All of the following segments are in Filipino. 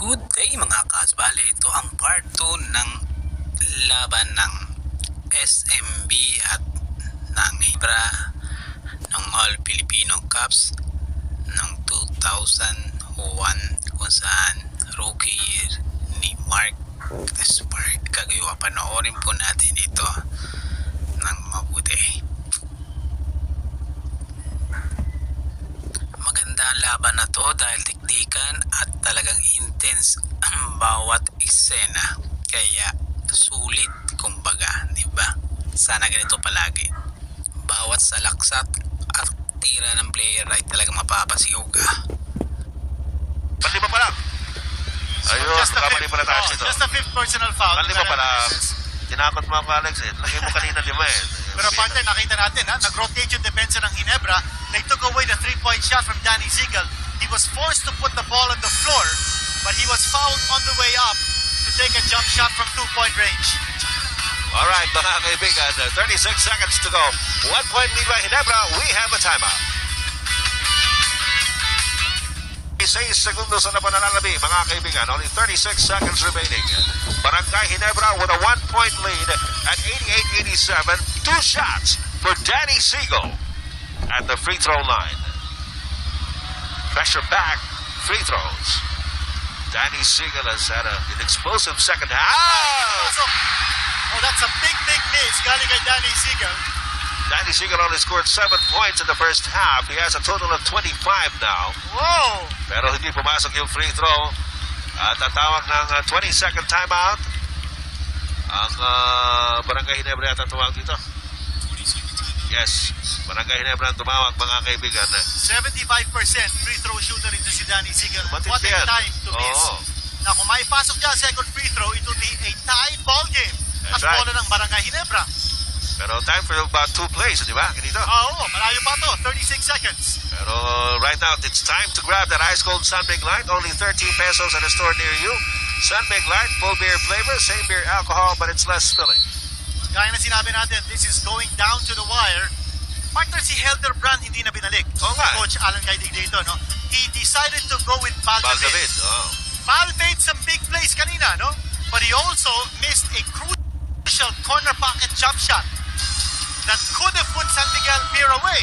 Good day mga kasbali, ito ang part 2 ng laban ng SMB at ng Hibra ng All Filipino Cups ng 2001 kung saan rookie year ni Mark Spark Kagaywa. Panoorin po natin ito ng mabuti. Maganda ang laban na to dahil tikdikan at talagang intense ang bawat eksena, kaya sulit kumbaga, di ba? Sana ganito palagi. Bawat salaksat at tira ng player ay talagang mapapasigaw ka. Panlima pa lang. Ayun, kamali pala tayo dito. Just a fifth personal foul. Panlima pa lang. Tinakot mo ako, Alex. Lagay mo kanina 5 eh. Pero partner, nakita natin, nag-rotate yung depensa ng Ginebra. They took away the 3-point shot from Danny Siegel. He was forced to put the ball on the floor, but he was fouled on the way up to take a jump shot from 2-point range. Alright, mga kaibigan. 36 seconds to go. 1 point lead by Ginebra. We have a timeout. 6 segundos na pananalabi, mga kaibigan. Only 36 seconds remaining. Barangay Ginebra with a 1-point lead at 88-87. 2 shots for Danny Siegel at the free throw line. Pressure back, free throws. Danny Siegel has had an explosive second half. Oh, that's a big miss galing kay Danny Siegel. Danny Siegel only scored 7 points in the first half. He has a total of 25 now. Whoa! Pero hindi pumasok yung free throw. At tatawag ng 20-second timeout. Ang Barangay Ginebra yata tumawag dito. Yes, Barangay Ginebra ang tumawag, mga kaibigan. 75% free throw shooter ito si Danny Siegel. What a yan. time to miss. Oo. Na kung maipasok niya ang second free throw, it will be a tie ball game. That's At right. bola ng Barangay Ginebra. Pero time for about 2 plays, di ba? Ganito. Oo, malayo pa to. 36 seconds. Pero right now, it's time to grab that ice cold Sunbig Light. Only 13 pesos at a store near you. Sunbig Light, full beer flavor, same beer alcohol, but it's less filling. Gaya na sinabi natin, this is going down to the wire. Partner, si Helder Brand hindi na binalik. Oo nga. Coach Alan Kaidig dito, no? He decided to go with Baldavid. Baldavid, oh. Bal made some big plays kanina, no? But he also missed a crucial corner pocket jump shot that could have put San Miguel Pier away.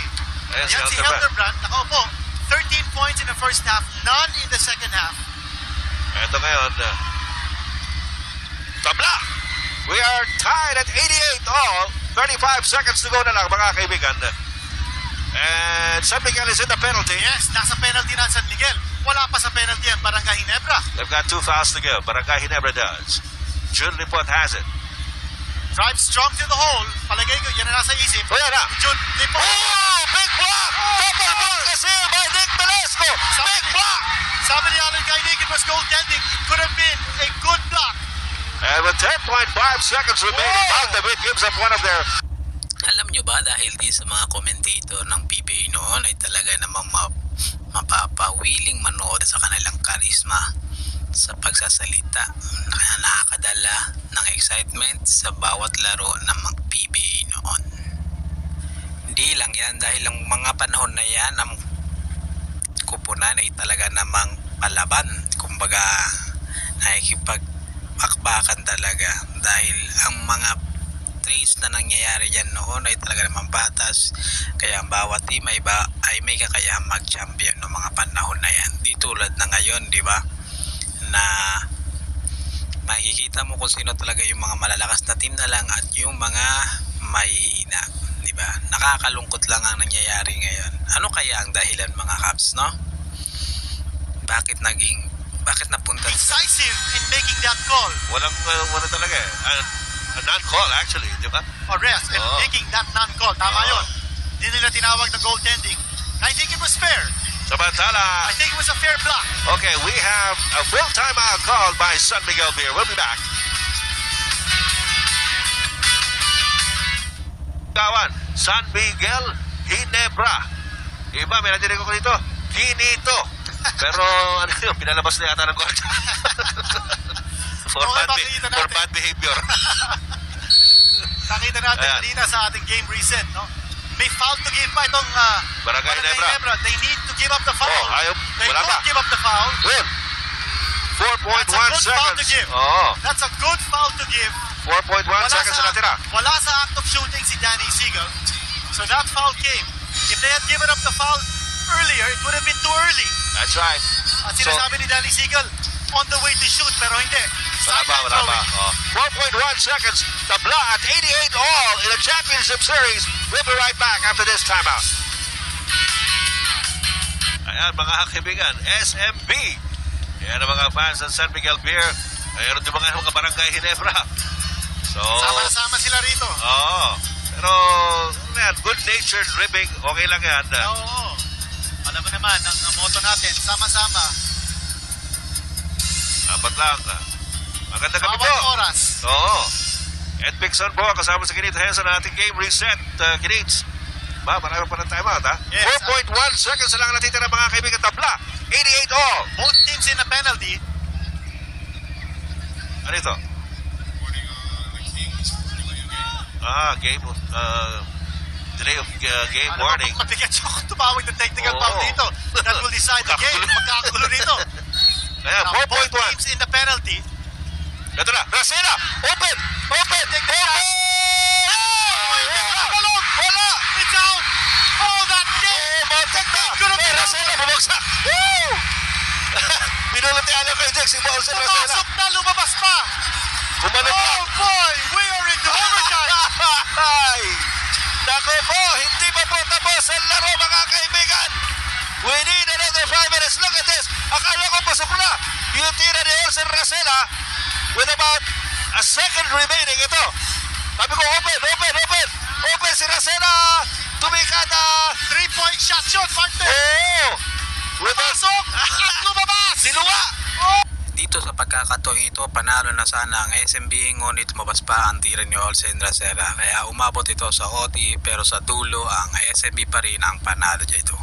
Ayan si Yan si Helder Helder Brand, nakaupo. 13 points in the first half, none in the second half. Ito ngayon, tabla! We are tied at 88 all. 35 seconds to go na lang, mga kaibigan. And San Miguel is in the penalty. Yes, nasa penalty na ang San Miguel. Wala pa sa penalty ang Barangay Ginebra. They've got 2 fouls to give. Barangay Ginebra does. Jun Lipot has it. Drive strong to the hole. Palagay ko, yan na nasa isip. O yan na. Jun Lipot. Oh! Big block! Double block kasi by Nick Velasco. Big block! Sabi ni Alan Kaidig, it was goaltending. It could have been a good block. And with 10.5 seconds remaining, Baldavid gives up one of their... Alam nyo ba, dahil din sa mga commentator ng PBA noon ay talaga namang mapapawiling manood sa kanilang karisma sa pagsasalita, kaya nakakadala ng excitement sa bawat laro ng mga PBA noon. Hindi lang yan, dahil ang mga panahon na yan ang kupunan ay talaga namang palaban, kumbaga nakikipag-akbakan talaga, dahil ang mga trades na nangyayari dyan noon ay talaga namang batas, kaya ang bawat team ay may kakayahang mag-champion ng mga panahon na yan. Di tulad na ngayon, di ba, na makikita mo kung sino talaga yung mga malalakas na team na lang at yung mga mahihina, di ba? Nakakalungkot lang ang nangyayari ngayon. Ano kaya ang dahilan, mga Caps, no? Bakit napunta Decisive in making that call. Wala talaga eh. A non-call actually, di ba? Or rest and Oo. making that non-call. Tama Oo. yun. Hindi nila tinawag na goaltending. I think it was fair. Samantala, I think it was a fair block. okay, we have a full timeout called by San Miguel Beer. We'll be back. Kawan, San Miguel, Ginebra. Iba, may nadinig ko dito. Ginito. Pero ano yun, pinalabas na yata ng gwardiya. for, Okay, bad makikita for natin. bad behavior. Nakita natin Ayan. kanina sa ating game reset, no? May foul to give pa itong Barangay Ginebra. They need to give up the foul. Oh, ayaw. They Wala don't pa. give up the foul. Good. 4 That's a good foul to seconds. give. Oo. That's a good foul to give. 4.1 seconds na natira. Wala sa act of shooting si Danny Siegel. So that foul came. If they had given up the foul earlier, it would have been too early. That's right. At sinasabi ni Danny Siegel, on the way to shoot, pero hindi. Wala pa. Throwing. 4.1 seconds. Tabla at 88 all in a championship series. We'll be right back after this timeout. Ayan mga kaibigan, SMB. Ayan ang mga fans ng San Miguel Beer. Ayan din mga barangay Ginebra. So, Sama-sama sila rito. oo. Pero, yan, good-natured ribbing, okay lang yan. Oo. Alam mo naman, ang motto natin, sama-sama. Dapat lang. Magandang gabi po. Bawat oras. Oo. Ed Bixon po, kasama sa Kinit Henson na ating game reset. Kinits. Marami pa ng timeout, ha? Yes. 4.1 seconds na lang natitira mga kaibigan. Tabla, 88 all. Both teams in a penalty. Ano ito? Game, delay of game warning. Mabigat yung tumawag ng technical Oo. foul dito. That will decide the game. Magkakagulo dito. Ayan, Now, both 4.1. teams in the penalty. Ito na, Racena! Open! Open! Open! Wala! It's out! Oh, that game! Matek na! Could have been Racena, bumagsak! Woo! Pinulot ni Alan kay Jack si Paulson Racena. Pumasok na, lumabas pa! Bumalik na. Oh boy! We are into overtime! Ay! Naku po, hindi pa po tapos ang laro mga kaibigan. We need another 5 minutes. Look at this. Akala ko pasok na. Yung tira ni Olsen Racena with about a second remaining. Ito. Sabi ko, open si Racena. Tumikata. 3-point shot, partner! Oo. With a... Pumasok! At lumabas! Sinuwa. Dito sa pagkakataong ito, panalo na sana ang SMB, ngunit lumabas pa ang tira ni Olsen Racena. Kaya umabot ito sa OT, pero sa dulo ang SMB pa rin ang panalo dito.